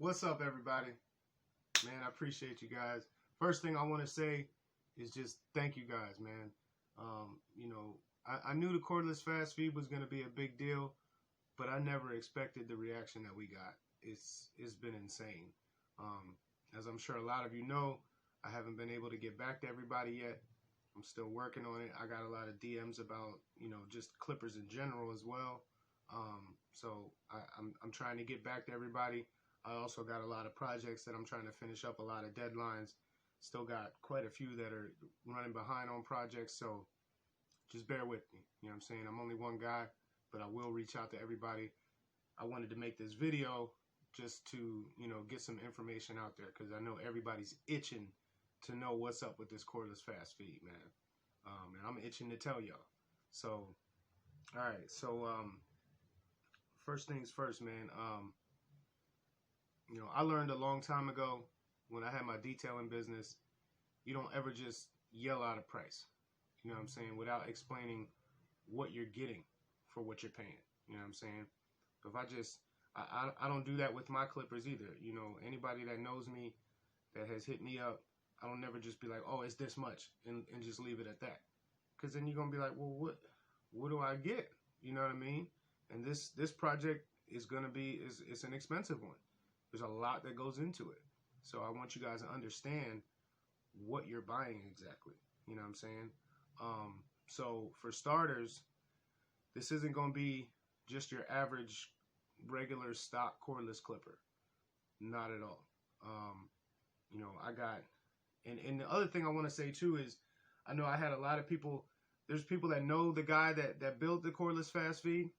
What's up, everybody? Man, I appreciate you guys. First thing I want to say is just thank you guys, man. I knew the cordless fast feed was going to be a big deal, but I never expected the reaction that we got. It's been insane. As I'm sure a lot of you know, I haven't been able to get back to everybody yet. I'm still working on it. I got a lot of DMs about, just clippers in general as well. So I'm trying to get back to everybody. I also got a lot of projects that I'm trying to finish up, a lot of deadlines. Still got quite a few that are running behind on projects, so just bear with me. You know what I'm saying? I'm only one guy, but I will reach out to everybody. I wanted to make this video just to, get some information out there because I know everybody's itching to know what's up with this cordless fast feed, man. And I'm itching to tell y'all. So, all right. So, first things first, man. I learned a long time ago when I had my detailing business, you don't ever just yell out a price, you know what I'm saying, without explaining what you're getting for what you're paying, you know what I'm saying? If I don't do that with my clippers either. Anybody that knows me, that has hit me up, I don't never just be like, oh, it's this much, and just leave it at that. Because then you're going to be like, well, what do I get? You know what I mean? And this project is going to be, it's an expensive one. There's a lot that goes into it. So I want you guys to understand what you're buying exactly. You know what I'm saying? So for starters, this isn't going to be just your average regular stock cordless clipper. Not at all. I got, and the other thing I want to say too is, I know I had a lot of people, there's people that know the guy that built the cordless fast feed.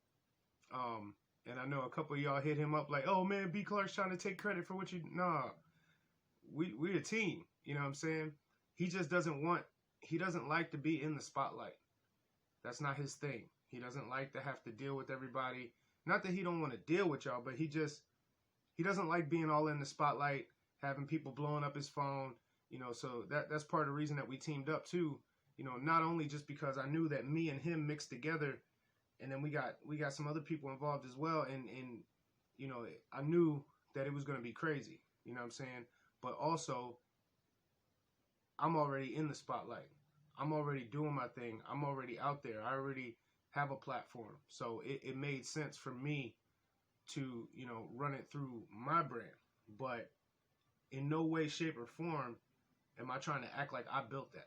And I know a couple of y'all hit him up like, oh man, B.Clark's trying to take credit for what you, nah, we a team, you know what I'm saying? He just he doesn't like to be in the spotlight. That's not his thing. He doesn't like to have to deal with everybody. Not that he don't want to deal with y'all, but he doesn't like being all in the spotlight, having people blowing up his phone, so that's part of the reason that we teamed up too. Not only just because I knew that me and him mixed together, and then we got some other people involved as well, and I knew that it was going to be crazy, you know what I'm saying? But also, I'm already in the spotlight. I'm already doing my thing. I'm already out there. I already have a platform. So it made sense for me to, run it through my brand. But in no way, shape, or form am I trying to act like I built that.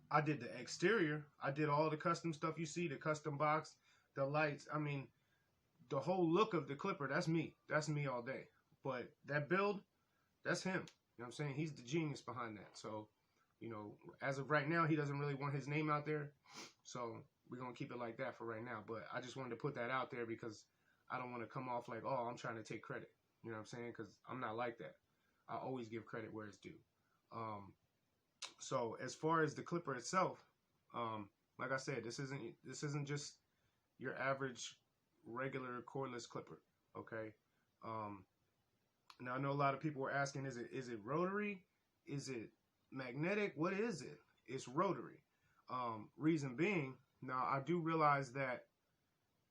I did the exterior. I did all the custom stuff you see, the custom box, the lights. I mean, the whole look of the clipper, that's me. That's me all day. But that build, that's him. You know what I'm saying? He's the genius behind that. So, as of right now, he doesn't really want his name out there. So we're going to keep it like that for right now. But I just wanted to put that out there because I don't want to come off like, oh, I'm trying to take credit. You know what I'm saying? Because I'm not like that. I always give credit where it's due. So as far as the clipper itself, like I said, this isn't just your average regular cordless clipper. Okay. Now I know a lot of people were asking, is it rotary? Is it magnetic? What is it? It's rotary. Reason being, now I do realize that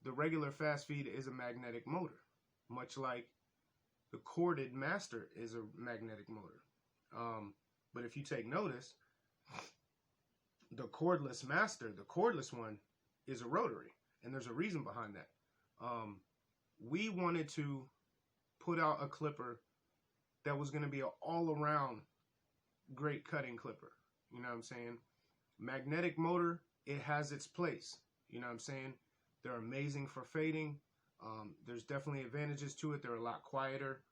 the regular fast feed is a magnetic motor, much like the corded master is a magnetic motor. But if you take notice, the cordless master, the cordless one, is a rotary. And there's a reason behind that. We wanted to put out a clipper that was going to be an all-around great cutting clipper. You know what I'm saying? Magnetic motor, it has its place. You know what I'm saying? They're amazing for fading. There's definitely advantages to it. They're a lot quieter.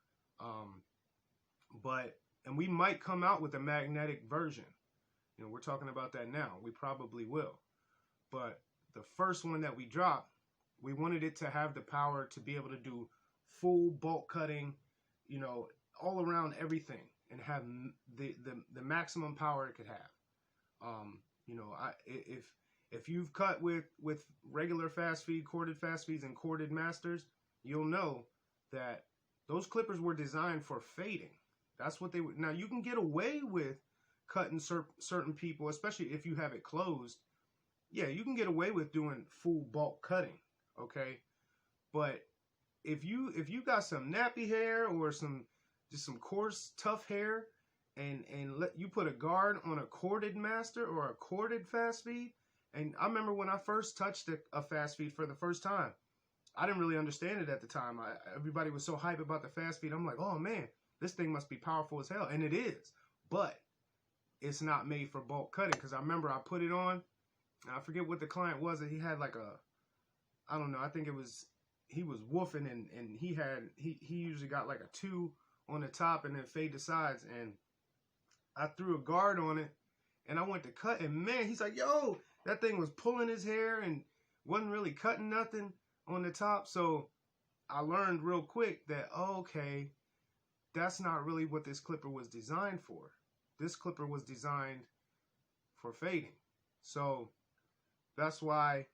And we might come out with a magnetic version. We're talking about that now. We probably will. But the first one that we dropped, we wanted it to have the power to be able to do full bulk cutting, all around everything, and have the maximum power it could have. If you've cut with regular fast feed, corded fast feeds, and corded masters, you'll know that those clippers were designed for fading. That's what they would. Now you can get away with cutting certain people, especially if you have it closed. Yeah, you can get away with doing full bulk cutting, okay? But if you got some nappy hair or just some coarse tough hair, and let you put a guard on a corded master or a corded fast feed. And I remember when I first touched a fast feed for the first time, I didn't really understand it at the time. Everybody was so hype about the fast feed. I'm like, oh man, this thing must be powerful as hell, and it is. But it's not made for bulk cutting, because I remember I put it on, and I forget what the client was, that he had like I don't know, I think he was woofing, and he usually got like a 2 on the top and then fade to sides, and I threw a guard on it, and I went to cut, and man, he's like, yo, that thing was pulling his hair and wasn't really cutting nothing on the top. So I learned real quick that, okay, that's not really what this clipper was designed for. This clipper was designed for fading. So that's why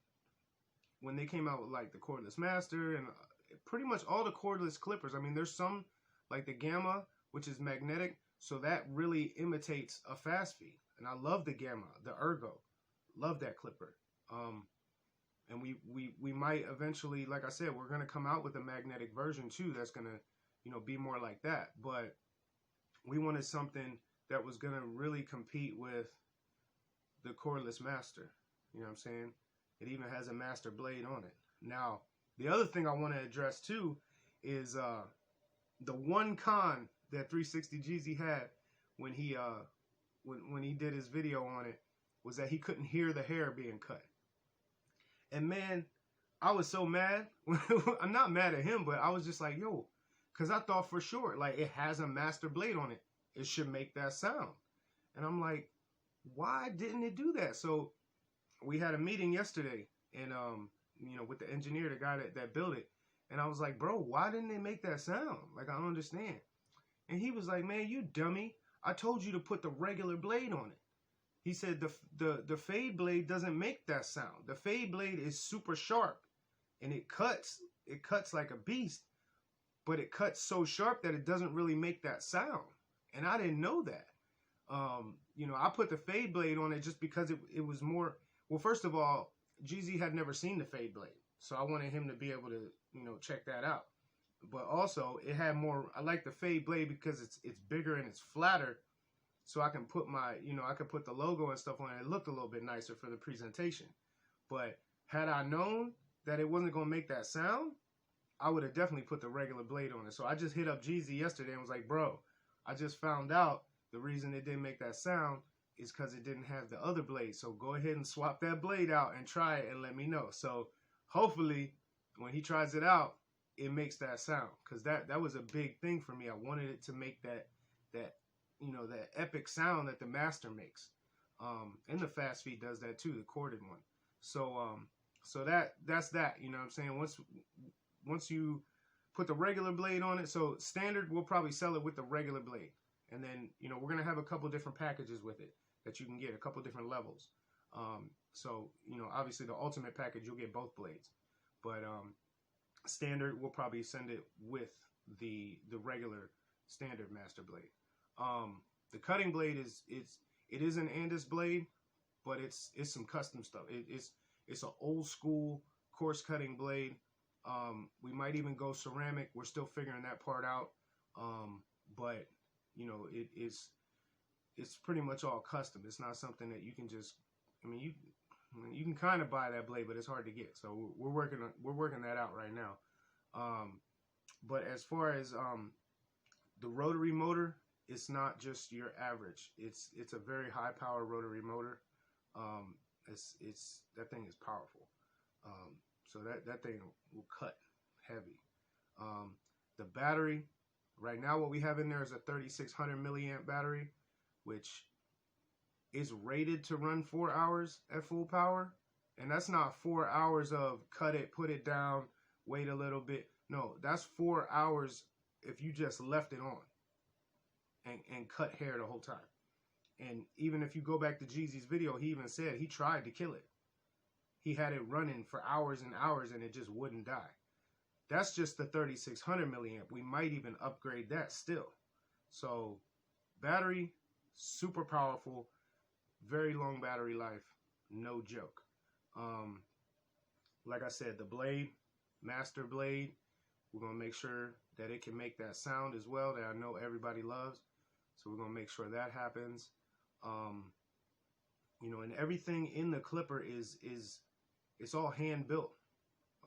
when they came out with like the Cordless Master and pretty much all the cordless clippers, I mean, there's some like the Gamma, which is magnetic, so that really imitates a fast feed. And I love the Gamma, the Ergo, love that clipper. And we might eventually, like I said, we're gonna come out with a magnetic version too. That's gonna, you know, be more like that. But we wanted something that was gonna really compete with the Cordless Master. You know what I'm saying? It even has a master blade on it. Now, the other thing I want to address too is the one con that 360 Jeezy had when he when he did his video on it was that he couldn't hear the hair being cut. And man, I was so mad. I'm not mad at him, but I was just like, yo, because I thought for sure, like, it has a master blade on it, it should make that sound. And I'm like, why didn't it do that? So we had a meeting yesterday, and you know, with the engineer, the guy that built it, and I was like, bro, why didn't they make that sound? Like, I don't understand. And he was like, man, you dummy, I told you to put the regular blade on it. He said the fade blade doesn't make that sound. The fade blade is super sharp, and it cuts like a beast, but it cuts so sharp that it doesn't really make that sound. And I didn't know that. You know, I put the fade blade on it just because it was more, well, first of all, Jeezy had never seen the fade blade, so I wanted him to be able to, you know, check that out. But also, it had more, I like the fade blade because it's bigger and it's flatter, so I can put my, you know, I could put the logo and stuff on it. It looked a little bit nicer for the presentation. But had I known that it wasn't going to make that sound, I would have definitely put the regular blade on it. So I just hit up Jeezy yesterday and was like, bro, I just found out the reason it didn't make that sound is because it didn't have the other blade. So go ahead and swap that blade out and try it and let me know. So hopefully when he tries it out, it makes that sound, because that was a big thing for me. I wanted it to make that you know, that epic sound that the master makes. And the fast feed does that too, the corded one. So so that's that, you know what I'm saying? Once you put the regular blade on it, so standard, we'll probably sell it with the regular blade. And then, you know, we're going to have a couple different packages with it that you can get, a couple different levels. So, you know, obviously the ultimate package, you'll get both blades. But standard, we'll probably send it with the regular standard master blade. The cutting blade it is an Andis blade, but it's some custom stuff. It's an old school coarse cutting blade. We might even go ceramic. We're still figuring that part out. But you know, it's pretty much all custom. It's not something that you can just, I mean, you can kind of buy that blade, but it's hard to get. So we're working that out right now. But as far as the rotary motor, it's not just your average. It's a very high power rotary motor. It's that thing is powerful. So that thing will cut heavy. The battery, right now what we have in there is a 3600 milliamp battery, which is rated to run 4 hours at full power. And that's not 4 hours of cut it, put it down, wait a little bit. No, that's 4 hours if you just left it on and cut hair the whole time. And even if you go back to Jeezy's video, he even said he tried to kill it. He had it running for hours and hours and it just wouldn't die. That's just the 3600 milliamp. We might even upgrade that still. So battery, super powerful, very long battery life, no joke. Like I said, the blade, master blade, We're going to make sure that it can make that sound as well that I know everybody loves. So we're going to make sure that happens. You know, and everything in the clipper is it's all hand built.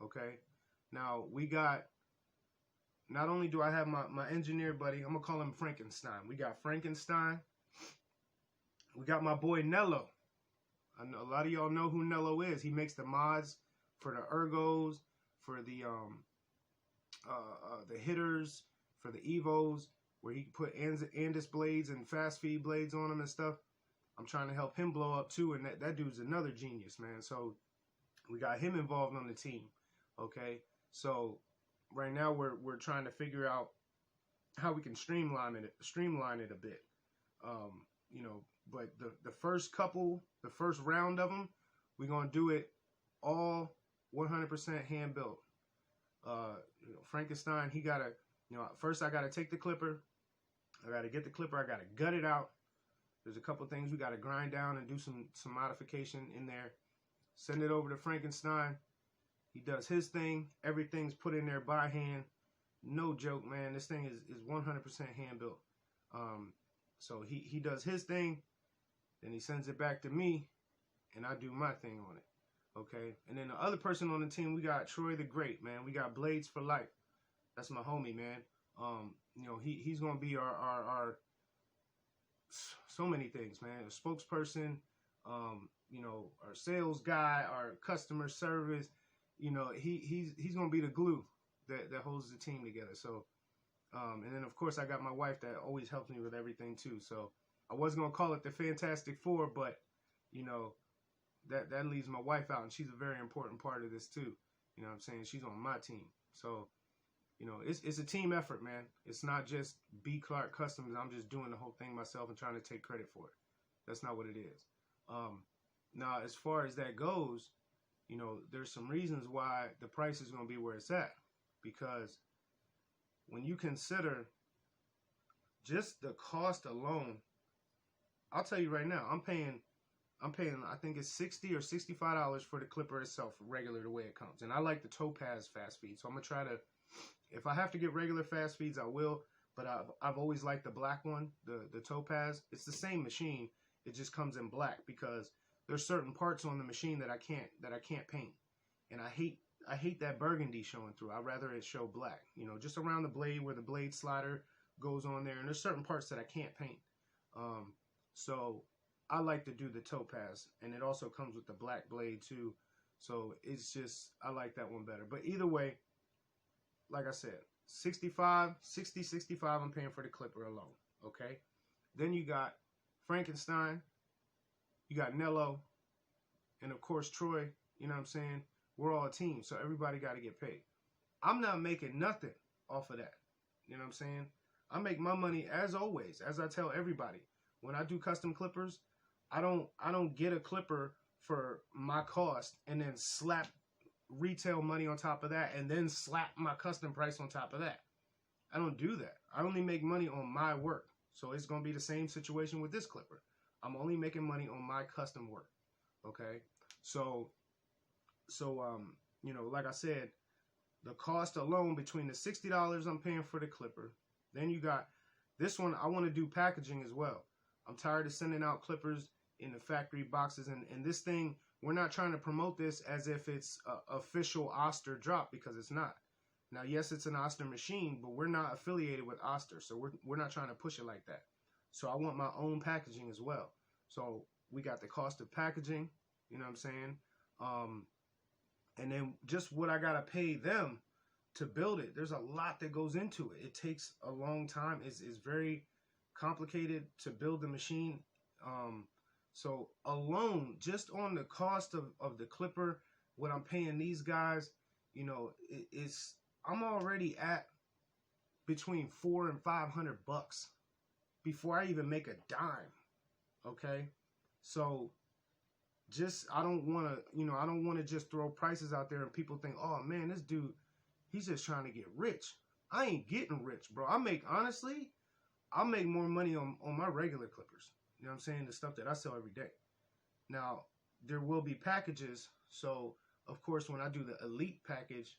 Okay. Now we got, not only do I have my engineer buddy, I'm gonna call him Frankenstein. We got Frankenstein. We got my boy Nello. I know a lot of y'all know who Nello is. He makes the mods for the ergos, for the hitters, for the evos, where he put Andis blades and fast feed blades on them and stuff. I'm trying to help him blow up too, and that dude's another genius, man. So we got him involved on the team. Okay, so right now we're trying to figure out how we can streamline it a bit. You know, but the first round of them, we're gonna do it all 100% hand built. You know, Frankenstein, he gotta, you know, first I gotta take the clipper, I gotta get the clipper, I gotta gut it out. There's a couple things we gotta grind down and do some modification in there. Send it over to Frankenstein. He does his thing. Everything's put in there by hand. No joke, man. This thing is 100% hand built. So he does his thing, then he sends it back to me, and I do my thing on it. Okay. And then the other person on the team, we got Troy the Great, man. We got Blades for Life. That's my homie, man. You know, he's gonna be our so many things, man. A spokesperson, you know, our sales guy, our customer service. You know, he's gonna be the glue that holds the team together. So, and then of course I got my wife that always helps me with everything too. So I was gonna call it the Fantastic Four, but you know, that leaves my wife out, and she's a very important part of this too. You know what I'm saying? She's on my team. So, you know, it's a team effort, man. It's not just B.Clark Customs. I'm just doing the whole thing myself and trying to take credit for it. That's not what it is. Now, as far as that goes, you know, there's some reasons why the price is going to be where it's at. Because when you consider just the cost alone, I'll tell you right now, I'm paying, I think it's $60 or $65 for the clipper itself, regular the way it comes. And I like the Topaz fast feed. So I'm going to try to, if I have to get regular fast feeds, I will. But I've always liked the black one, the Topaz. It's the same machine. It just comes in black because there's certain parts on the machine that I can't paint. And I hate that burgundy showing through. I'd rather it show black. You know, just around the blade where the blade slider goes on there. And there's certain parts that I can't paint. So I like to do the Topaz. And it also comes with the black blade too. So it's just, I like that one better. But either way, like I said, 65 I'm paying for the clipper alone. Okay. Then you got Frankenstein, you got Nello, and of course Troy. You know what I'm saying? We're all a team, so everybody got to get paid. I'm not making nothing off of that. You know what I'm saying? I make my money as always, as I tell everybody. When I do custom clippers, I don't get a clipper for my cost and then slap retail money on top of that and then slap my custom price on top of that. I don't do that. I only make money on my work. So it's going to be the same situation with this clipper. I'm only making money on my custom work. Okay. So, you know, like I said, the cost alone between the $60 I'm paying for the clipper, then you got this one. I want to do packaging as well. I'm tired of sending out clippers in the factory boxes, and this thing, we're not trying to promote this as if it's a official Oster drop, because it's not. Now, yes, it's an Oster machine, but we're not affiliated with Oster, so we're not trying to push it like that. So I want my own packaging as well. So we got the cost of packaging, you know what I'm saying? And then just what I gotta pay them to build it. There's a lot that goes into it. It takes a long time. It's very complicated to build the machine. So alone, just on the cost of the clipper, what I'm paying these guys, you know, I'm already at between $400 and $500 before I even make a dime. Okay. So just, I don't want to just throw prices out there and people think, oh man, this dude, he's just trying to get rich. I ain't getting rich, bro. Honestly, I make more money on my regular clippers. You know what I'm saying? The stuff that I sell every day. Now, there will be packages. So, of course, when I do the elite package,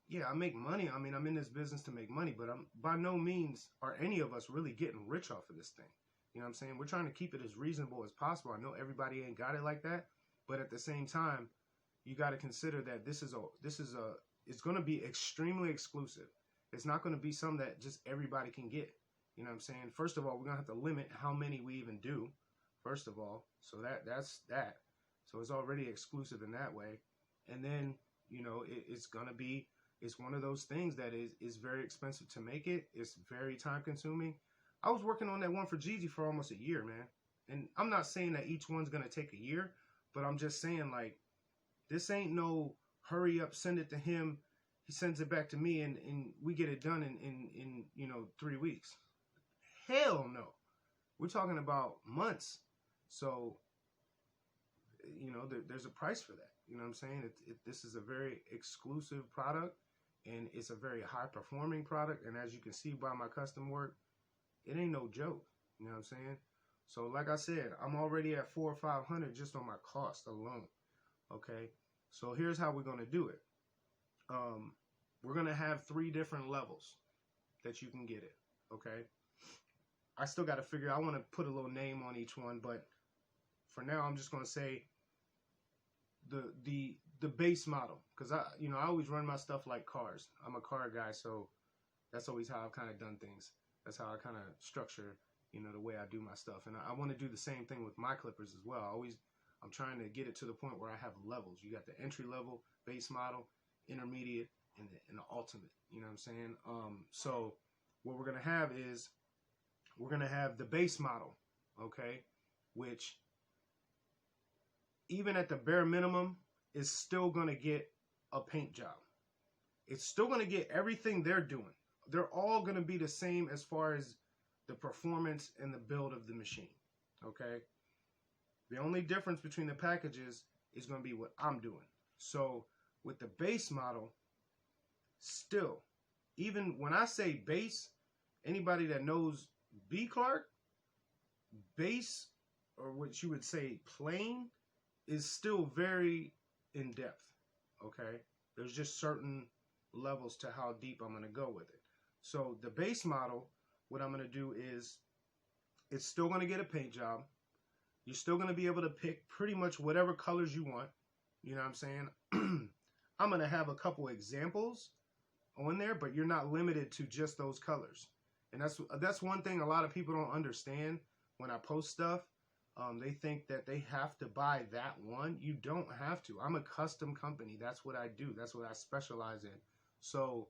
yeah, I make money. I mean, I'm in this business to make money, but I'm by no means are any of us really getting rich off of this thing. You know what I'm saying? We're trying to keep it as reasonable as possible. I know everybody ain't got it like that, but at the same time, you got to consider that it's going to be extremely exclusive. It's not going to be something that just everybody can get. You know what I'm saying? First of all, we're going to have to limit how many we even do. First of all, so that's that. So it's already exclusive in that way. And then, you know, it's going to be, it's one of those things that is very expensive to make it. It's very time consuming. I was working on that one for Jeezy for almost a year, man. And I'm not saying that each one's going to take a year, but I'm just saying, like, this ain't no hurry up, send it to him, he sends it back to me, and we get it done in 3 weeks. Hell no. We're talking about months. So, you know, there's a price for that. You know what I'm saying? This is a very exclusive product, and it's a very high-performing product. And as you can see by my custom work, it ain't no joke. You know what I'm saying? So, like I said, I'm already at $400 or $500 just on my cost alone. Okay? So, here's how we're going to do it. We're going to have 3 different levels that you can get it. Okay? I still got to figure, I want to put a little name on each one, but for now, I'm just going to say the base model, because I always run my stuff like cars. I'm a car guy, so that's always how I've kind of done things. That's how I kind of structure, the way I do my stuff. And I want to do the same thing with my clippers as well. I'm trying to get it to the point where I have levels. You got the entry level, base model, intermediate, and the ultimate. You know what I'm saying? So what we're gonna have is we're gonna have the base model, okay, which even at the bare minimum is still gonna get a paint job. It's still gonna get everything they're doing. They're all gonna be the same as far as the performance and the build of the machine, okay? The only difference between the packages is gonna be what I'm doing. So with the base model, still, even when I say base, anybody that knows B.Clark, base, or what you would say plain, is still very in depth, okay? There's just certain levels to how deep I'm gonna go with it. So the base model, what I'm gonna do is, it's still gonna get a paint job. You're still gonna be able to pick pretty much whatever colors you want. You know what I'm saying? I'm gonna have a couple examples on there, but you're not limited to just those colors. And that's one thing a lot of people don't understand when I post stuff. They think that they have to buy that one. You don't have to. I'm a custom company. That's what I do. That's what I specialize in. So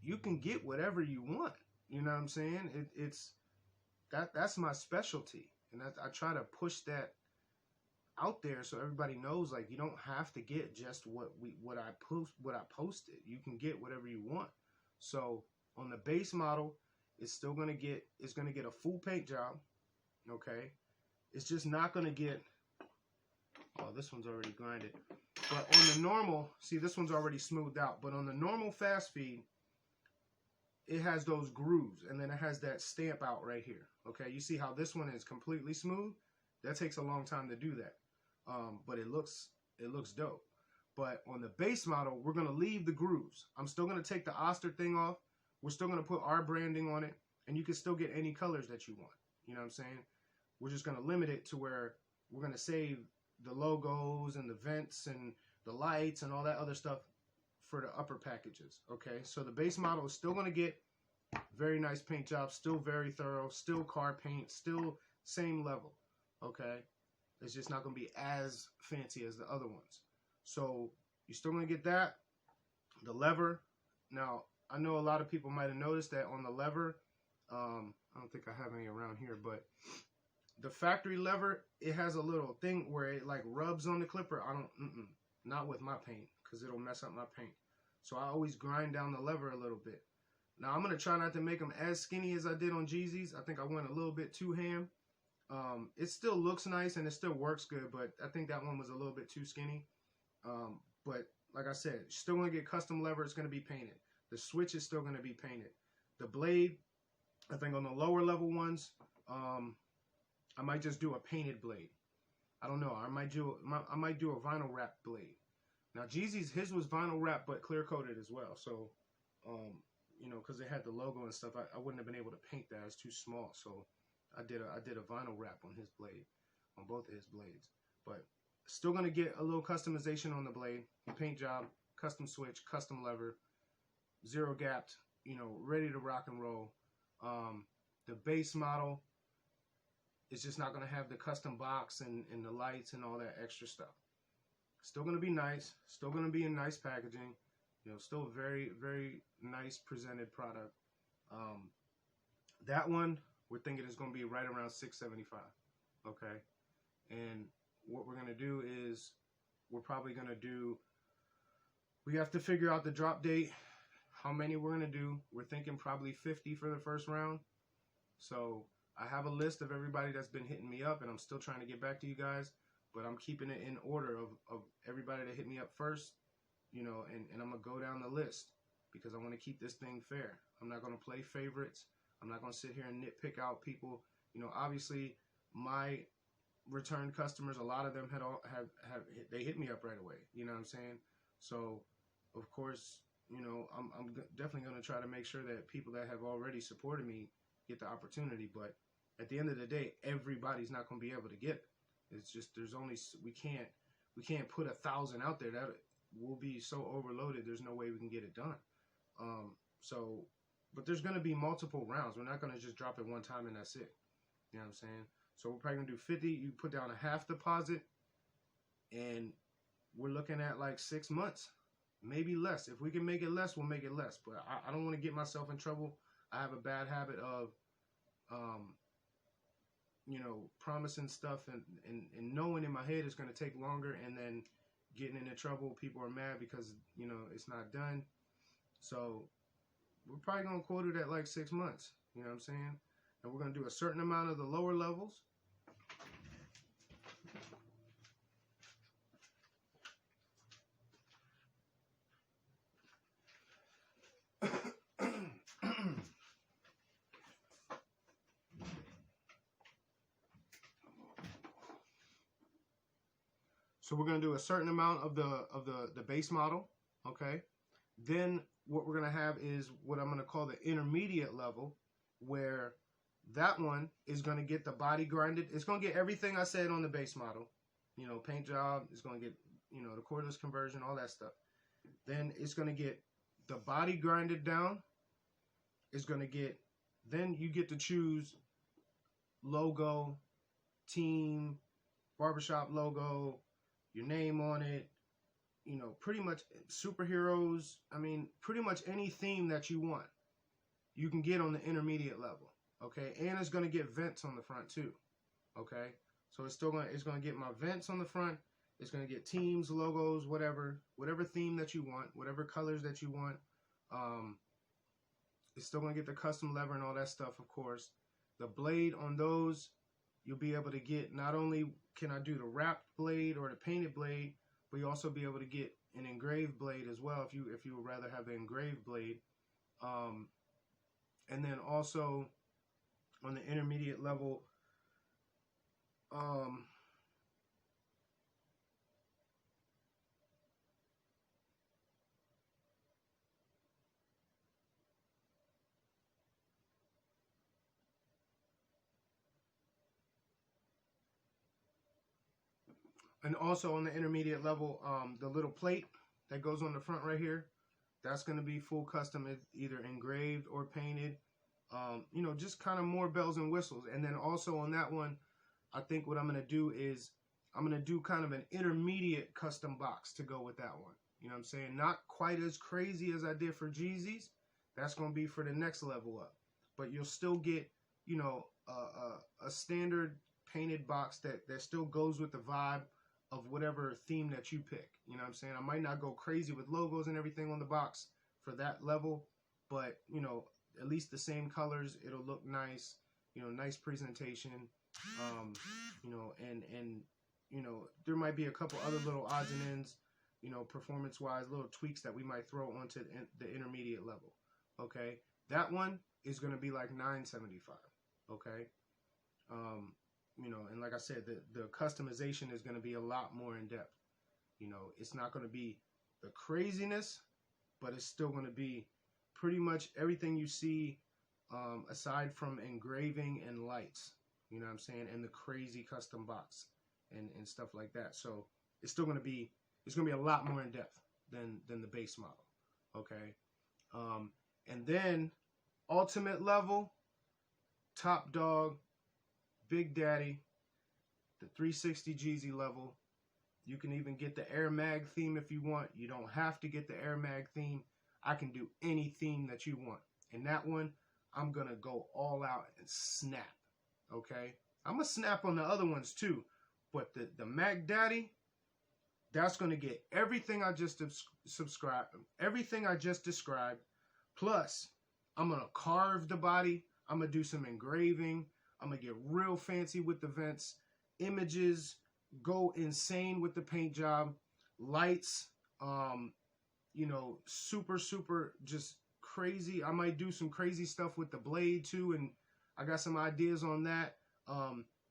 you can get whatever you want. You know what I'm saying? That's my specialty, and I try to push that out there so everybody knows, like, you don't have to get just what I posted. You can get whatever you want. So on the base model, it's gonna get a full paint job. Okay, it's just not gonna get, oh, this one's already grinded. But on the normal, see, this one's already smoothed out. But on the normal fast feed, it has those grooves, and then it has that stamp out right here. Okay, you see how this one is completely smooth? That takes a long time to do that. But it looks dope. But on the base model, we're gonna leave the grooves. I'm still gonna take the Oster thing off. We're still gonna put our branding on it, and you can still get any colors that you want. You know what I'm saying? We're just gonna limit it to where we're gonna save the logos and the vents and the lights and all that other stuff for the upper packages. Okay, so the base model is still gonna get very nice paint job, still very thorough, still car paint, still same level. Okay, it's just not gonna be as fancy as the other ones. So you're still gonna get that. The lever. Now, I know a lot of people might have noticed that on the lever, I don't think I have any around here, but the factory lever, it has a little thing where it like rubs on the clipper. Not with my paint, because it'll mess up my paint. So I always grind down the lever a little bit. Now I'm gonna try not to make them as skinny as I did on Jeezy's. I think I went a little bit too ham. It still looks nice and it still works good, but I think that one was a little bit too skinny. But like I said, you're still gonna get custom lever. It's gonna be painted. The switch is still gonna be painted. The blade, I think on the lower level ones, I might just do a painted blade. I don't know. I might do a vinyl wrap blade. Now Jeezy's, his was vinyl wrap but clear coated as well. So, you know, because it had the logo and stuff, I wouldn't have been able to paint that. It's too small. So I did a vinyl wrap on his blade, on both of his blades. But still gonna get a little customization on the blade, paint job, custom switch, custom lever, zero gapped, you know, ready to rock and roll. The base model is just not gonna have the custom box and the lights and all that extra stuff. Still gonna be nice, still gonna be in nice packaging, you know, still very, very nice presented product. That one we're thinking is gonna be right around $675. Okay, and what we're gonna do is we're probably gonna do. We have to figure out the drop date, how many we're gonna do. We're thinking probably 50 for the first round. So I have a list of everybody that's been hitting me up, and I'm still trying to get back to you guys. But I'm keeping it in order of everybody that hit me up first, you know, and I'm going to go down the list because I want to keep this thing fair. I'm not going to play favorites. I'm not going to sit here and nitpick out people. You know, obviously, my return customers, a lot of them they hit me up right away. You know what I'm saying? So, of course, you know, I'm definitely going to try to make sure that people that have already supported me get the opportunity. But at the end of the day, everybody's not going to be able to get it. It's just there's only we can't put 1,000 out there. That will be so overloaded. There's no way we can get it done. So, but there's going to be multiple rounds. We're not going to just drop it one time and that's it. You know what I'm saying? So we're probably going to do 50. You put down a half deposit, and we're looking at like 6 months, maybe less. If we can make it less, we'll make it less. But I don't want to get myself in trouble. I have a bad habit of you know, promising stuff and knowing in my head it's going to take longer, and then getting into trouble. People are mad because, you know, it's not done. So we're probably going to quote it at like 6 months. You know what I'm saying? And we're going to do a certain amount of the lower levels. So we're going to do a certain amount of the base model, okay? Then what we're going to have is what I'm going to call the intermediate level, where that one is going to get the body grinded. It's going to get everything I said on the base model. You know, paint job. It's going to get, you know, the cordless conversion, all that stuff. Then it's going to get the body grinded down. It's going to get, then you get to choose logo, team, barbershop logo, your name on it, you know, pretty much superheroes. I mean, pretty much any theme that you want, you can get on the intermediate level, okay? And it's going to get vents on the front too, okay? So it's going to get my vents on the front. It's going to get teams, logos, whatever theme that you want, whatever colors that you want. It's still going to get the custom lever and all that stuff, of course. The blade on those, you'll be able to get, not only can I do the wrapped blade or the painted blade, but you also be able to get an engraved blade as well if you would rather have the engraved blade. And then also on the intermediate level, and also on the intermediate level, the little plate that goes on the front right here, that's going to be full custom, either engraved or painted. You know, just kind of more bells and whistles. And then also on that one, I think what I'm going to do is I'm going to do kind of an intermediate custom box to go with that one. You know what I'm saying? Not quite as crazy as I did for Jeezy's. That's going to be for the next level up. But you'll still get, you know, a standard painted box that still goes with the vibe of whatever theme that you pick. You know what I'm saying? I might not go crazy with logos and everything on the box for that level, but, you know, at least the same colors. It'll look nice, you know, nice presentation. You know, and you know, there might be a couple other little odds and ends, you know, performance-wise, little tweaks that we might throw onto the intermediate level. Okay, that one is going to be like $975. Okay, you know, and like I said, the customization is going to be a lot more in depth. You know, it's not going to be the craziness, but it's still going to be pretty much everything you see, aside from engraving and lights, you know what I'm saying, and the crazy custom box and stuff like that. So it's still going to be, it's going to be a lot more in depth than the base model. Okay. And then ultimate level, top dog, Big Daddy, the 360 Jeezy level. You can even get the Air Mag theme if you want. You don't have to get the Air Mag theme. I can do any theme that you want. And that one, I'm going to go all out and snap. Okay? I'm going to snap on the other ones too. But the Mag Daddy, that's going to get everything I just described. Plus, I'm going to carve the body. I'm going to do some engraving. I'm going to get real fancy with the vents, images, go insane with the paint job, lights, you know, super just crazy. I might do some crazy stuff with the blade too, and I got some ideas on that.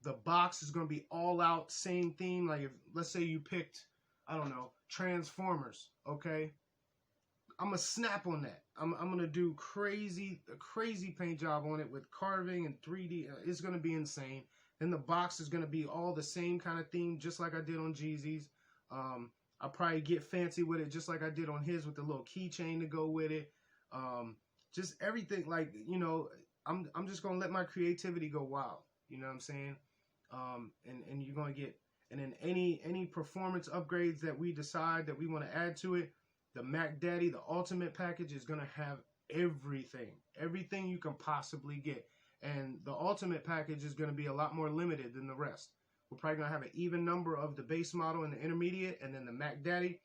The box is going to be all out, same theme. Like if, let's say you picked, I don't know, Transformers, okay? I'm going to snap on that. I'm going to do a crazy paint job on it with carving and 3D. It's going to be insane. Then the box is going to be all the same kind of theme, just like I did on Jeezy's. I'll probably get fancy with it, just like I did on his, with the little keychain to go with it. Just everything, like, you know, I'm just going to let my creativity go wild. You know what I'm saying? And you're going to get, and then any performance upgrades that we decide that we want to add to it, the Mac Daddy, the ultimate package, is going to have everything you can possibly get. And the ultimate package is going to be a lot more limited than the rest. We're probably going to have an even number of the base model and the intermediate, and then the Mac Daddy,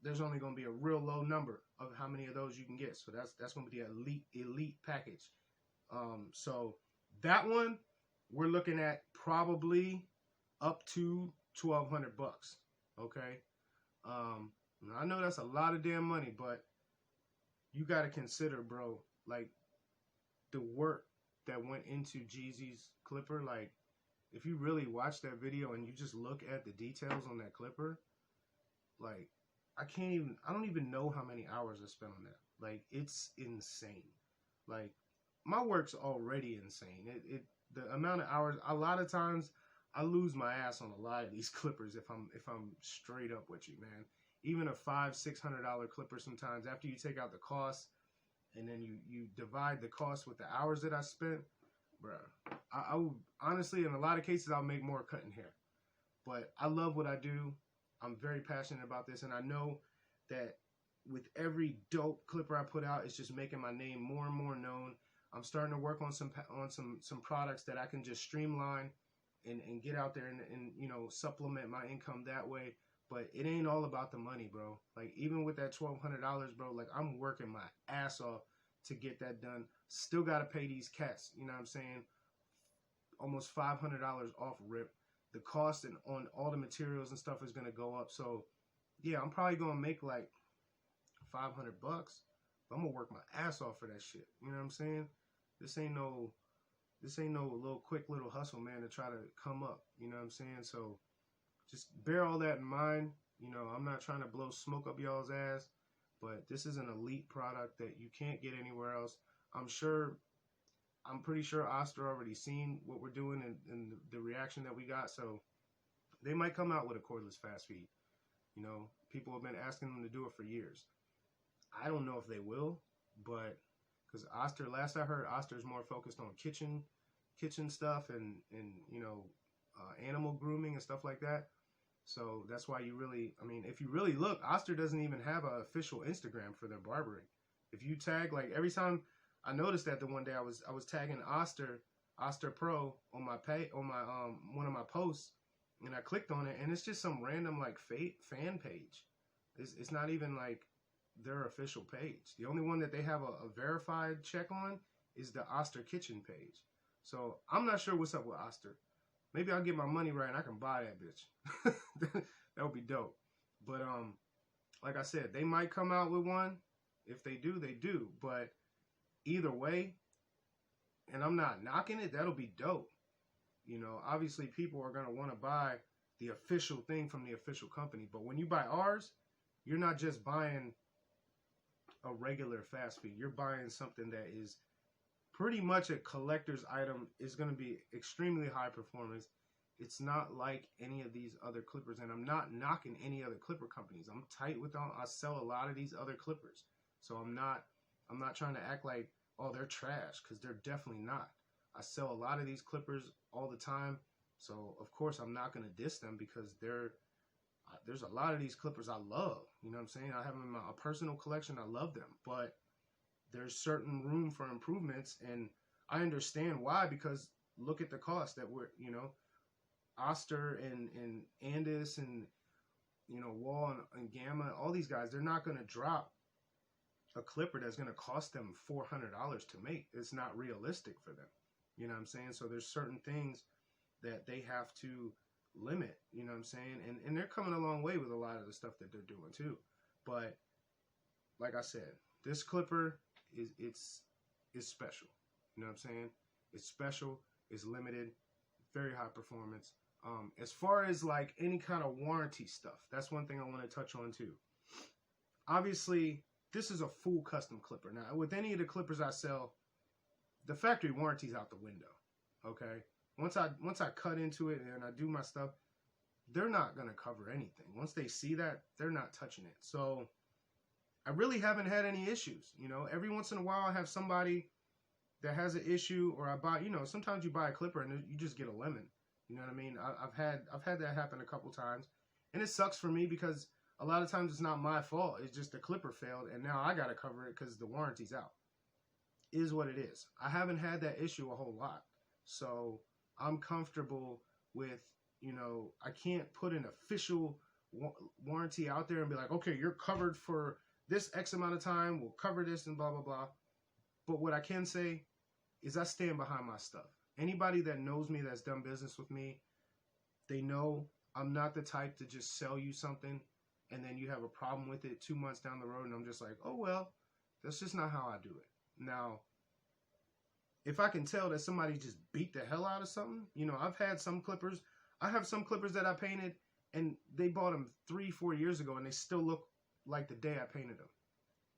there's only going to be a real low number of how many of those you can get. So that's going to be the elite package. So that one, we're looking at probably up to $1,200. Okay. I know that's a lot of damn money, but you got to consider, bro, like the work that went into Jeezy's clipper. Like, if you really watch that video and you just look at the details on that clipper, like, I don't even know how many hours I spent on that. Like, it's insane. Like, my work's already insane. The amount of hours, a lot of times I lose my ass on a lot of these clippers if I'm straight up with you, man. Even a $500-600 clipper sometimes, after you take out the cost and then you divide the cost with the hours that I spent, bruh, I would, honestly, in a lot of cases, I'll make more cutting hair. But I love what I do. I'm very passionate about this, and I know that with every dope clipper I put out, it's just making my name more and more known. I'm starting to work on some products that I can just streamline and get out there and you know, supplement my income that way. But it ain't all about the money, bro. Like, even with that $1,200, bro, like, I'm working my ass off to get that done. Still got to pay these cats, you know what I'm saying? Almost $500 off rip. The cost and on all the materials and stuff is going to go up. So, yeah, I'm probably going to make like $500. But I'm going to work my ass off for that shit. You know what I'm saying? This ain't no little quick little hustle, man, to try to come up. You know what I'm saying? So, just bear all that in mind. You know, I'm not trying to blow smoke up y'all's ass, but this is an elite product that you can't get anywhere else. I'm pretty sure Oster already seen what we're doing and the reaction that we got, so they might come out with a cordless fast feed. You know, people have been asking them to do it for years. I don't know if they will, but because Oster, last I heard, Oster's more focused on kitchen stuff and you know, animal grooming and stuff like that. So that's why you really, I mean, if you really look, Oster doesn't even have an official Instagram for their barbering. If you tag, like, every time, I noticed that the one day I was tagging Oster Pro on my one of my posts, and I clicked on it, and it's just some random like fan page. It's not even like their official page. The only one that they have a verified check on is the Oster Kitchen page. So I'm not sure what's up with Oster. Maybe I'll get my money right and I can buy that bitch. That would be dope. But like I said, they might come out with one. If they do, they do. But either way, and I'm not knocking it, that'll be dope. You know, obviously people are going to want to buy the official thing from the official company. But when you buy ours, you're not just buying a regular fast feed. You're buying something that is pretty much a collector's item. Is going to be extremely high performance. It's not like any of these other clippers, and I'm not knocking any other clipper companies. I'm tight with them. I sell a lot of these other clippers, so I'm not trying to act like, oh, they're trash, because they're definitely not. I sell a lot of these clippers all the time, so of course I'm not going to diss them, because there's a lot of these clippers I love. You know what I'm saying? I have them in my personal collection. I love them, but there's certain room for improvements, and I understand why, because look at the cost that we're, Oster and Andis and, Wall and Gamma, all these guys, they're not going to drop a clipper that's going to cost them $400 to make. It's not realistic for them. You know what I'm saying? So there's certain things that they have to limit, you know what I'm saying? And they're coming a long way with a lot of the stuff that they're doing too. But like I said, this clipper is special. You know what I'm saying? It's special, it's limited, very high performance. As far as like any kind of warranty stuff, that's one thing I want to touch on too. Obviously, this is a full custom clipper. Now, with any of the clippers I sell, the factory warranty's out the window. Okay? Once I cut into it and I do my stuff, they're not going to cover anything. Once they see that, they're not touching it. So I really haven't had any issues. Every once in a while I have somebody that has an issue, or I buy, sometimes you buy a clipper and you just get a lemon. You know what I mean? I've had that happen a couple times, and it sucks for me, because a lot of times it's not my fault. It's just the clipper failed, and now I got to cover it because the warranty's out. Is what it is. I haven't had that issue a whole lot, so I'm comfortable with, I can't put an official warranty out there and be like, okay, you're covered for this X amount of time, we'll cover this and blah, blah, blah. But what I can say is I stand behind my stuff. Anybody that knows me, that's done business with me, they know I'm not the type to just sell you something and then you have a problem with it 2 months down the road and I'm just like, oh, well, that's just not how I do it. Now, if I can tell that somebody just beat the hell out of something, I've had some clippers. I have some clippers that I painted and they bought them 3-4 years ago and they still look like the day I painted them.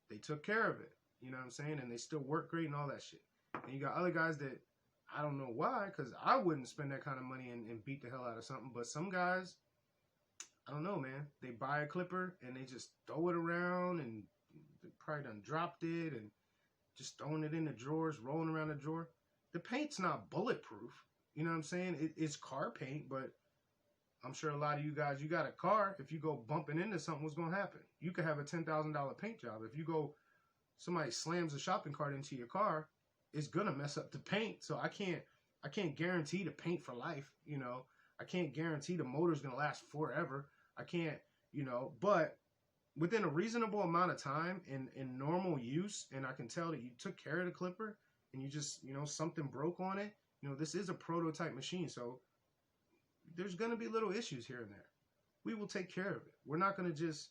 They took care of it, you know what I'm saying? And they still work great and all that shit. And you got other guys that I don't know why, because I wouldn't spend that kind of money and beat the hell out of something. But some guys, I don't know, man. They buy a clipper and they just throw it around and they probably done dropped it and just throwing it in the drawers, rolling around the drawer. The paint's not bulletproof. You know what I'm saying? It's car paint, but I'm sure a lot of you guys, you got a car. If you go bumping into something, what's going to happen? You could have a $10,000 paint job. If you go, somebody slams a shopping cart into your car, it's going to mess up the paint. So I can't guarantee the paint for life. I can't guarantee the motor's going to last forever. I can't, but within a reasonable amount of time in normal use, and I can tell that you took care of the clipper and you just, something broke on it. This is a prototype machine, so there's going to be little issues here and there. We will take care of it. We're not going to just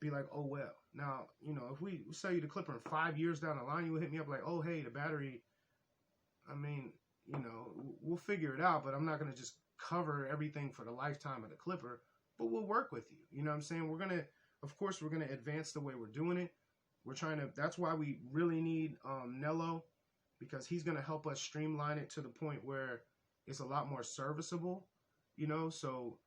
be like, oh, well. Now, if we sell you the clipper in 5 years down the line, you will hit me up like, oh, hey, the battery, I mean, we'll figure it out, but I'm not going to just cover everything for the lifetime of the clipper, but we'll work with you. You know what I'm saying? Of course, we're going to advance the way we're doing it. That's why we really need Nello, because he's going to help us streamline it to the point where it's a lot more serviceable, so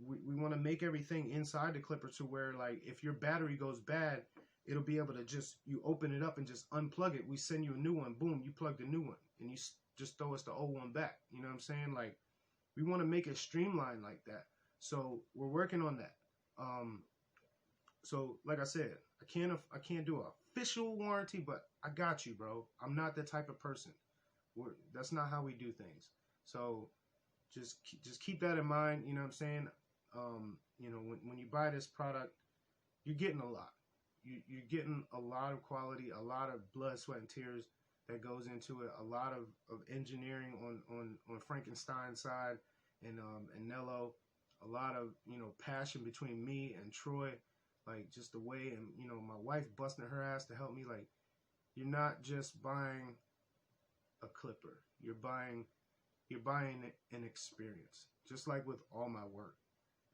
we want to make everything inside the clipper to where, like, if your battery goes bad, it'll be able to you open it up and just unplug it. We send you a new one, boom, you plug the new one, and you just throw us the old one back. You know what I'm saying? Like, we want to make it streamlined like that. So we're working on that. So like I said, I can't do an official warranty, but I got you, bro. I'm not that type of person. That's not how we do things. So just keep that in mind. You know what I'm saying? When you buy this product, you're getting a lot. You're getting a lot of quality, a lot of blood, sweat, and tears that goes into it. A lot of engineering on Frankenstein's side and Nello. A lot of passion between me and Troy. Like, just the way, and my wife busting her ass to help me. Like, you're not just buying a clipper. You're buying an experience. Just like with all my work,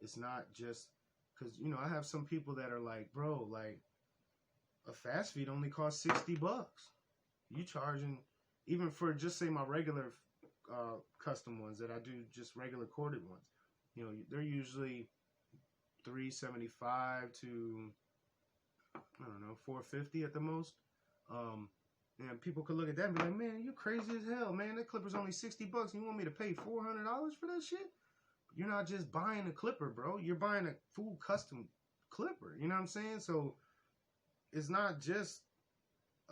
it's not just Because, you know, I have some people that are like, bro, like, a fast feed only costs $60. You charging, even for just say my regular custom ones that I do, just regular corded ones, you know, they're usually $375 to, I don't know, $450 at the most. And people could look at that and be like, man, you crazy as hell, man. That clipper's only $60 and you want me to pay $400 for that shit? You're not just buying a clipper, bro. You're buying a full custom clipper. You know what I'm saying? So it's not just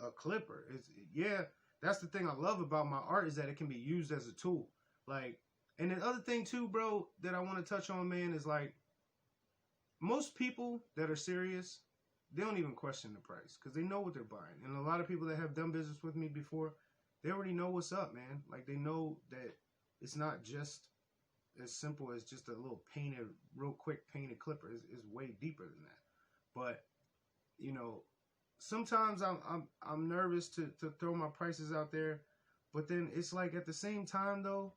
a clipper. It's, yeah, that's the thing I love about my art, is that it can be used as a tool. Like, and the other thing too, bro, that I want to touch on, man, is like, most people that are serious, they don't even question the price because they know what they're buying. And a lot of people that have done business with me before, they already know what's up, man. Like, they know that it's not just as simple as just a little painted, real quick painted clipper. It's way deeper than that. But, you know, sometimes I'm nervous to throw my prices out there. But then it's like, at the same time though,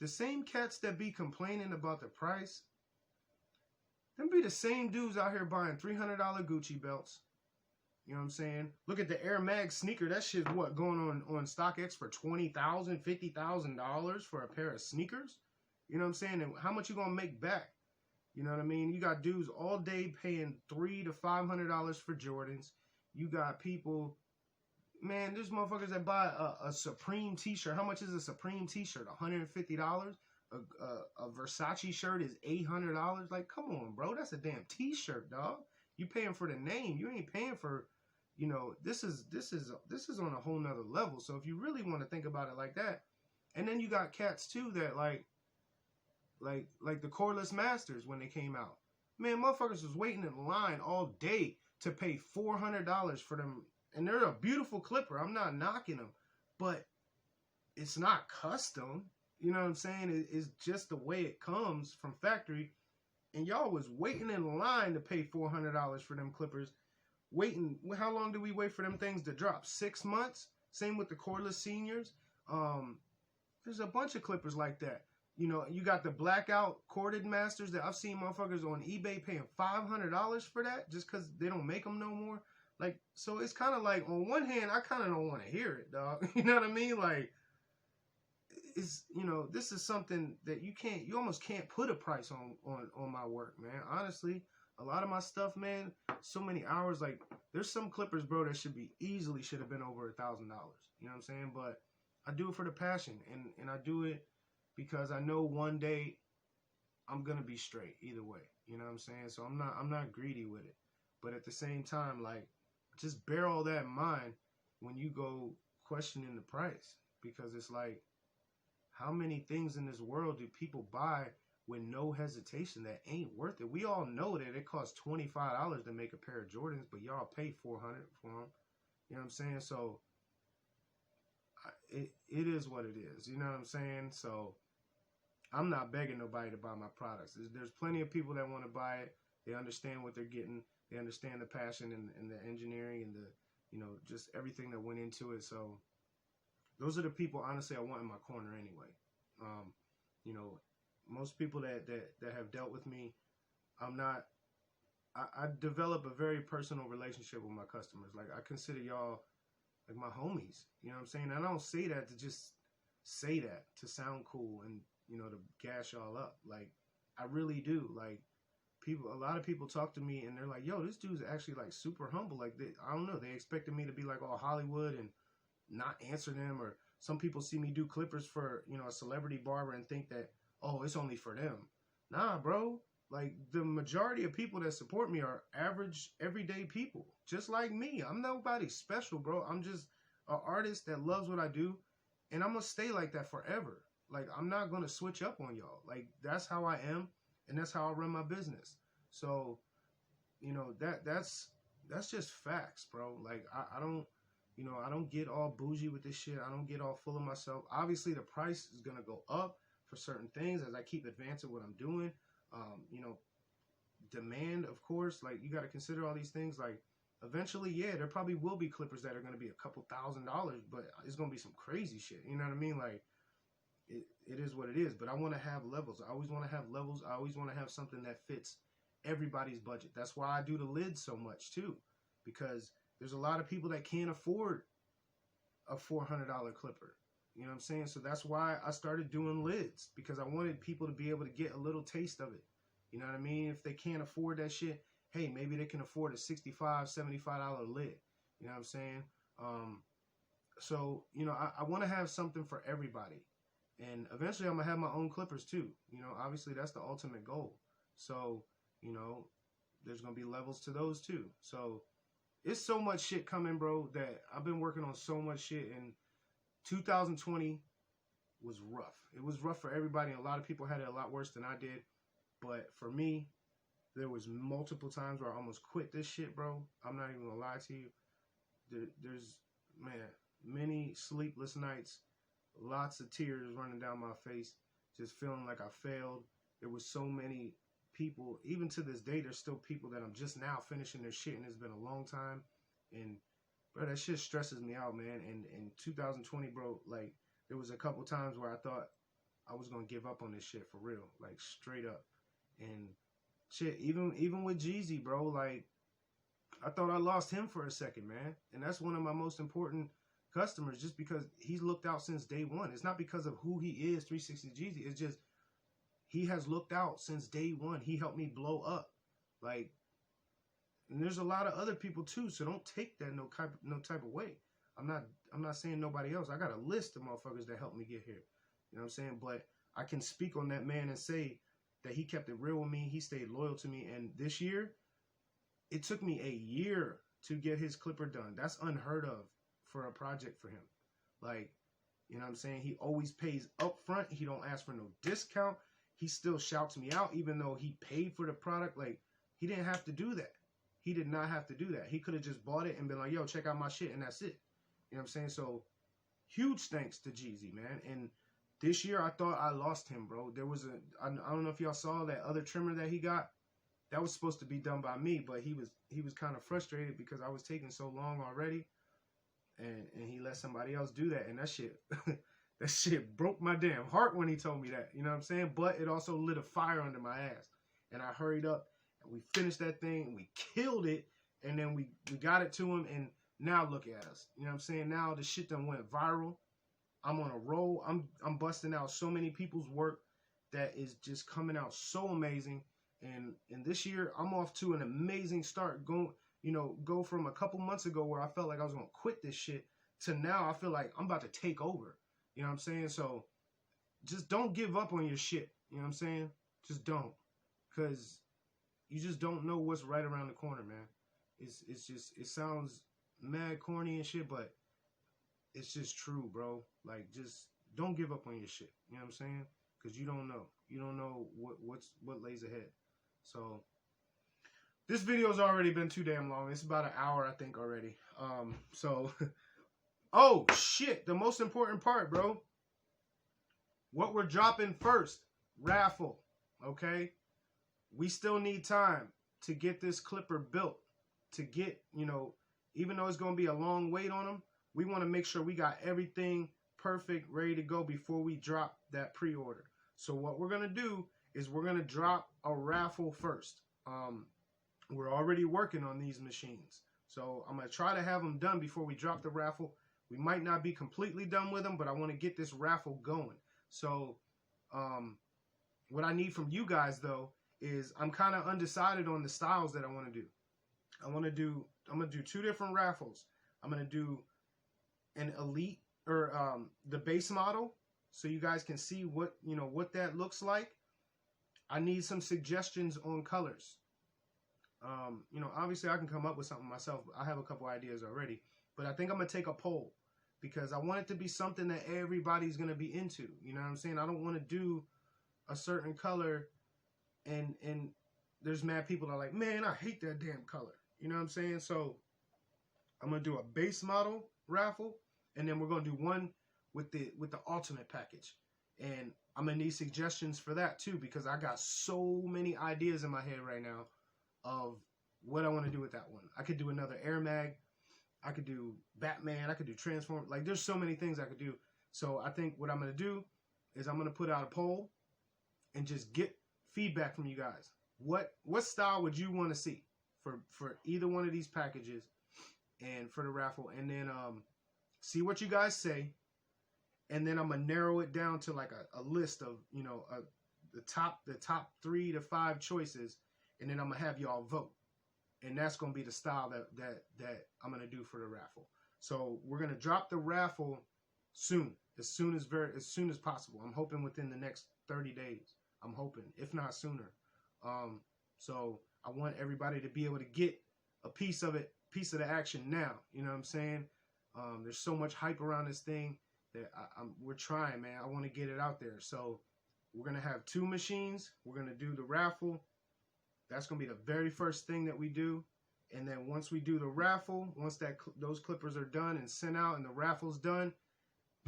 the same cats that be complaining about the price, them be the same dudes out here buying $300 Gucci belts. You know what I'm saying? Look at the Air Mag sneaker. That shit's what, going on StockX for $20,000, $50,000 for a pair of sneakers? You know what I'm saying? And how much you gonna make back? You know what I mean? You got dudes all day paying $300 to $500 for Jordans. You got people, man, there's motherfuckers that buy a Supreme t-shirt. How much is a Supreme t-shirt? $150? A Versace shirt is $800. Like, come on, bro. That's a damn t-shirt, dog. You paying for the name. You ain't paying for, you know, this is on a whole nother level. So if you really want to think about it like that, and then you got cats too that like the Cordless Masters when they came out. Man, motherfuckers was waiting in line all day to pay $400 for them. And they're a beautiful clipper. I'm not knocking them, but it's not custom. You know what I'm saying? It's just the way it comes from factory. And y'all was waiting in line to pay $400 for them clippers. Waiting. How long did we wait for them things to drop? 6 months? Same with the Cordless Seniors. There's a bunch of clippers like that. You know, you got the blackout corded masters that I've seen motherfuckers on eBay paying $500 for that just because they don't make them no more. Like, so it's kind of like, on one hand, I kind of don't want to hear it, dog. You know what I mean? Like, it's, you know, this is something that you almost can't put a price on my work, man. Honestly, a lot of my stuff, man, so many hours, like, there's some clippers, bro, that should have been over $1,000. You know what I'm saying? But I do it for the passion, and I do it because I know one day I'm gonna be straight either way. You know what I'm saying? So I'm not greedy with it. But at the same time, like, just bear all that in mind when you go questioning the price, because it's like, how many things in this world do people buy with no hesitation that ain't worth it? We all know that it costs $25 to make a pair of Jordans, but y'all pay $400 for them. You know what I'm saying? So it is what it is. You know what I'm saying? So I'm not begging nobody to buy my products. There's plenty of people that want to buy it. They understand what they're getting. They understand the passion and the engineering and the, you know, just everything that went into it. So those are the people, honestly, I want in my corner anyway. You know, most people that have dealt with me, I develop a very personal relationship with my customers. Like, I consider y'all like my homies. You know what I'm saying? And I don't say that to just say that to sound cool and, you know, to gas y'all up. Like, I really do. Like, a lot of people talk to me and they're like, yo, this dude's actually like super humble. Like, I don't know, they expected me to be like all Hollywood and not answer them. Or some people see me do clippers for, you know, a celebrity barber and think that, oh, it's only for them. Nah, bro. Like, the majority of people that support me are average, everyday people, just like me. I'm nobody special, bro. I'm just an artist that loves what I do, and I'm gonna stay like that forever. Like, I'm not gonna switch up on y'all. Like, that's how I am, and that's how I run my business. So, you know, that's just facts, bro. Like, I don't, you know, I don't get all bougie with this shit. I don't get all full of myself. Obviously, the price is gonna go up for certain things as I keep advancing what I'm doing. You know, demand, of course, like, you got to consider all these things. Like, eventually, yeah, there probably will be clippers that are going to be a couple $1,000s, but it's going to be some crazy shit. You know what I mean? Like, it is what it is. But I want to have levels. I always want to have levels. I always want to have something that fits everybody's budget. That's why I do the lids so much too, because there's a lot of people that can't afford a $400 clipper. You know what I'm saying? So that's why I started doing lids, because I wanted people to be able to get a little taste of it. You know what I mean? If they can't afford that shit, hey, maybe they can afford a $65, $75 lid. You know what I'm saying? So, you know, I want to have something for everybody. And eventually I'm going to have my own clippers too. You know, obviously that's the ultimate goal. So, you know, there's going to be levels to those too. So it's so much shit coming, bro, that I've been working on so much shit. And 2020 was rough. It was rough for everybody. A lot of people had it a lot worse than I did. But for me, there was multiple times where I almost quit this shit, bro. I'm not even going to lie to you. There's, man, many sleepless nights, lots of tears running down my face, just feeling like I failed. There was so many people, even to this day, there's still people that I'm just now finishing their shit, and it's been a long time. And, bro, that shit stresses me out, man. And in 2020, bro, like, there was a couple times where I thought I was going to give up on this shit for real, like, straight up. And shit, even with Jeezy, bro, like, I thought I lost him for a second, man. And that's one of my most important customers, just because he's looked out since day one. It's not because of who he is, 360 Jeezy. It's just he has looked out since day one. He helped me blow up. Like, and there's a lot of other people too, so don't take that no type of way. I'm not saying nobody else. I got a list of motherfuckers that helped me get here. You know what I'm saying? But I can speak on that man and say that he kept it real with me. He stayed loyal to me. And this year, it took me a year to get his clipper done. That's unheard of for a project for him. Like, you know what I'm saying? He always pays up front. He don't ask for no discount. He still shouts me out even though he paid for the product. Like, he didn't have to do that. He did not have to do that. He could have just bought it and been like, yo, check out my shit, and that's it. You know what I'm saying? So, huge thanks to Jeezy, man. And this year, I thought I lost him, bro. There was I don't know if y'all saw that other trimmer that he got. That was supposed to be done by me, but he was kind of frustrated because I was taking so long already. And he let somebody else do that. And that shit, that shit broke my damn heart when he told me that. You know what I'm saying? But it also lit a fire under my ass. And I hurried up, and we finished that thing, and we killed it. And then we got it to him, and now look at us. You know what I'm saying? Now the shit done went viral. I'm on a roll. I'm busting out so many people's work that is just coming out so amazing. And this year, I'm off to an amazing start. Go from a couple months ago where I felt like I was going to quit this shit to now I feel like I'm about to take over. You know what I'm saying? So just don't give up on your shit. You know what I'm saying? Just don't. Because you just don't know what's right around the corner, man. It's just, it sounds mad corny and shit, but it's just true, bro. Like, just don't give up on your shit. You know what I'm saying? Because you don't know. You don't know what lays ahead. So this video's already been too damn long. It's about an hour, I think, already. Oh shit, the most important part, bro. What we're dropping first, Raffle. Okay? We still need time to get this clipper built. To get, even though it's going to be a long wait on them, we want to make sure we got everything perfect, ready to go before we drop that pre-order. So what we're going to do is we're going to drop a Raffle first. We're already working on these machines. So I'm going to try to have them done before we drop the Raffle. We might not be completely done with them, but I want to get this Raffle going. So what I need from you guys, though, is I'm kind of undecided on the styles that I want to do. I'm going to do two different Raffles. I'm going to do an Elite, or the base model, so you guys can see what that looks like. I need some suggestions on colors. Obviously I can come up with something myself. I have a couple ideas already, but I think I'm gonna take a poll because I want it to be something that everybody's gonna be into. You know what I'm saying? I don't want to do a certain color and there's mad people that are like, man, I hate that damn color. You know what I'm saying? So I'm gonna do a base model Raffle, and then we're gonna do one with the ultimate package. And I'm gonna need suggestions for that too, because I got so many ideas in my head right now of what I want to do with that one. I could do another Air Mag. I could do Batman. I could do Transform. Like, there's so many things I could do. So I think what I'm going to do is I'm going to put out a poll and just get feedback from you guys. what style would you want to see for either one of these packages and for the raffle, and then see what you guys say, and then I'm gonna narrow it down to like a list of, you know, the top 3 to 5 choices, and then I'm gonna have y'all vote, and that's gonna be the style that I'm gonna do for the raffle. So we're gonna drop the raffle soon as possible. I'm hoping within the next 30 days. I'm hoping, if not sooner. So I want everybody to be able to get a piece of the action now. You know what I'm saying? There's so much hype around this thing that we're trying, man. I want to get it out there. So we're gonna have 2 machines. We're gonna do the raffle. That's gonna be the very first thing that we do. And then once we do the raffle, once those clippers are done and sent out and the raffle's done,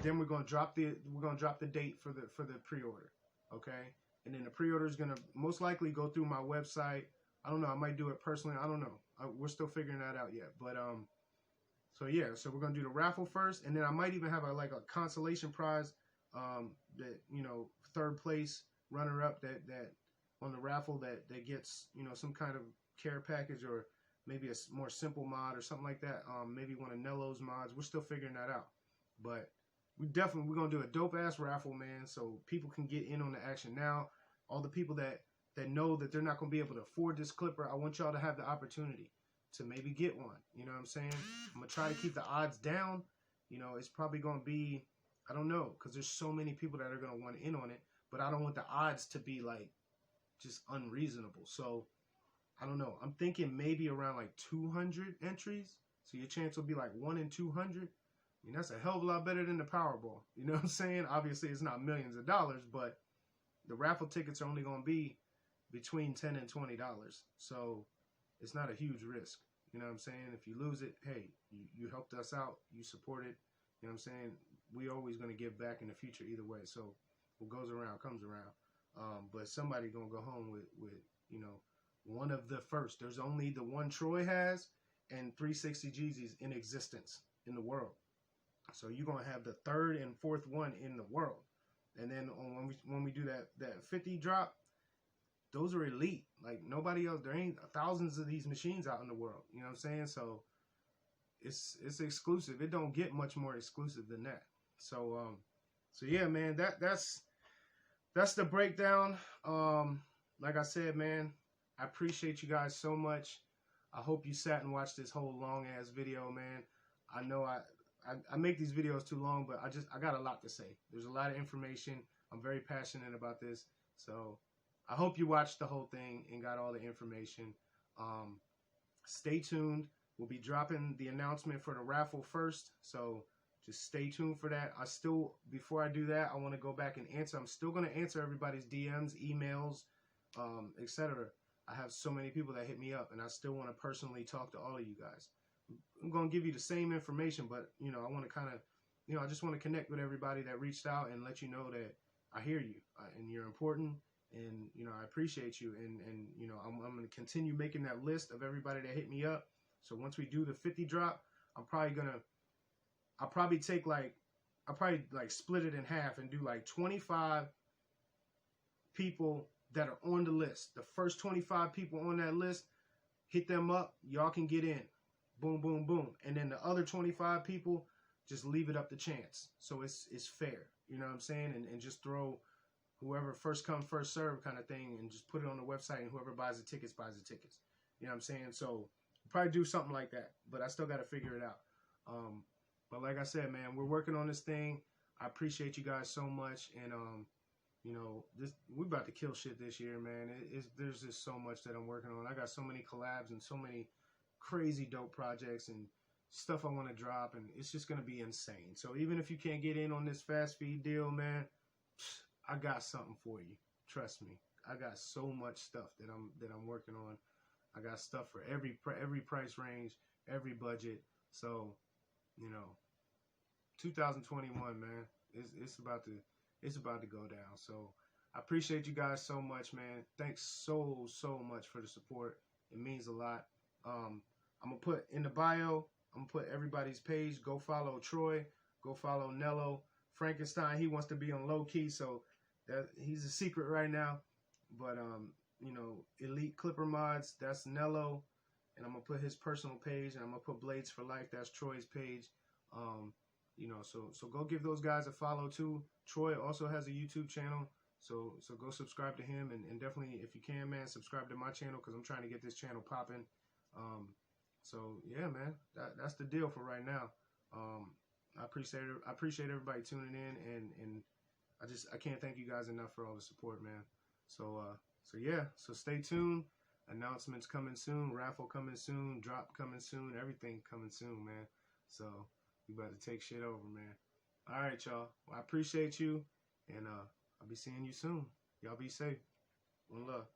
then we're gonna drop the date for the pre-order. Okay? And then the pre-order is gonna most likely go through my website. I don't know. I might do it personally. I don't know. We're still figuring that out yet. But so yeah. So we're gonna do the raffle first, and then I might even have a consolation prize. That, you know, 3rd place runner-up that on the raffle that gets, you know, some kind of care package, or maybe a more simple mod or something like that. Maybe one of Nello's mods. We're still figuring that out, but we're gonna do a dope ass raffle, man, so people can get in on the action now. All the people that know that they're not gonna be able to afford this clipper, I want y'all to have the opportunity to maybe get one. You know what I'm saying? I'm gonna try to keep the odds down. You know, it's probably gonna be, I don't know, because there's so many people that are gonna want in on it, but I don't want the odds to be like just unreasonable. So I don't know. I'm thinking maybe around like 200 entries. So your chance will be like 1 in 200. I mean, that's a hell of a lot better than the Powerball. You know what I'm saying? Obviously, it's not millions of dollars, but the raffle tickets are only going to be between $10 and $20. So it's not a huge risk. You know what I'm saying? If you lose it, hey, you helped us out. You supported. You know what I'm saying? We always going to give back in the future either way. So what goes around comes around. But somebody going to go home with, you know, one of the first. There's only the one Troy has and 360 Jeezys in existence in the world. So you're going to have the 3rd and 4th one in the world. And then when we do that 50 drop, those are elite. Like nobody else. There ain't thousands of these machines out in the world. You know what I'm saying? So it's exclusive. It don't get much more exclusive than that. So yeah, man, that's the breakdown. Like I said, man, I appreciate you guys so much. I hope you sat and watched this whole long ass video, man. I know I make these videos too long, but I got a lot to say. There's a lot of information. I'm very passionate about this. So I hope you watched the whole thing and got all the information. Stay tuned. We'll be dropping the announcement for the raffle first. So just stay tuned for that. Before I do that, I want to go back and answer. I'm still going to answer everybody's DMs, emails, etc. I have so many people that hit me up, and I still want to personally talk to all of you guys. I'm going to give you the same information, but, you know, I want to kind of, you know, I just want to connect with everybody that reached out and let you know that I hear you and you're important, and, you know, I appreciate you. And you know, I'm going to continue making that list of everybody that hit me up. So once we do the 50 drop, I'll probably split it in half and do like 25 people that are on the list. The first 25 people on that list, hit them up. Y'all can get in. Boom, boom, boom. And then the other 25 people, just leave it up to chance. So it's fair. You know what I'm saying? And just throw whoever first come, first serve kind of thing, and just put it on the website, and whoever buys the tickets, buys the tickets. You know what I'm saying? So probably do something like that, but I still got to figure it out. But like I said, man, we're working on this thing. I appreciate you guys so much. And, you know, we're about to kill shit this year, man. There's just so much that I'm working on. I got so many collabs and so many crazy dope projects and stuff I want to drop, and it's just going to be insane. So even if you can't get in on this fast feed deal, man, I got something for you. Trust me. I got so much stuff that I'm working on. I got stuff for every price range, every budget. So, you know, 2021, man, it's about to go down. So I appreciate you guys so much, man. Thanks so much for the support. It means a lot. I'm gonna put in the bio, I'm gonna put everybody's page. Go follow Troy, go follow Nello. Frankenstein, he wants to be on low key, so that he's a secret right now. But you know, Elite Clipper Mods, that's Nello, and I'm gonna put his personal page, and I'm gonna put Blades for Life, that's Troy's page. You know, so go give those guys a follow too. Troy also has a YouTube channel, so go subscribe to him, and definitely, if you can, man, subscribe to my channel, because I'm trying to get this channel popping. So yeah, man, that's the deal for right now. I appreciate everybody tuning in, and I can't thank you guys enough for all the support, man. So yeah, so stay tuned. Announcements coming soon, raffle coming soon, drop coming soon, everything coming soon, man. So we about to take shit over, man. All right, y'all. Well, I appreciate you, and I'll be seeing you soon. Y'all be safe. One love.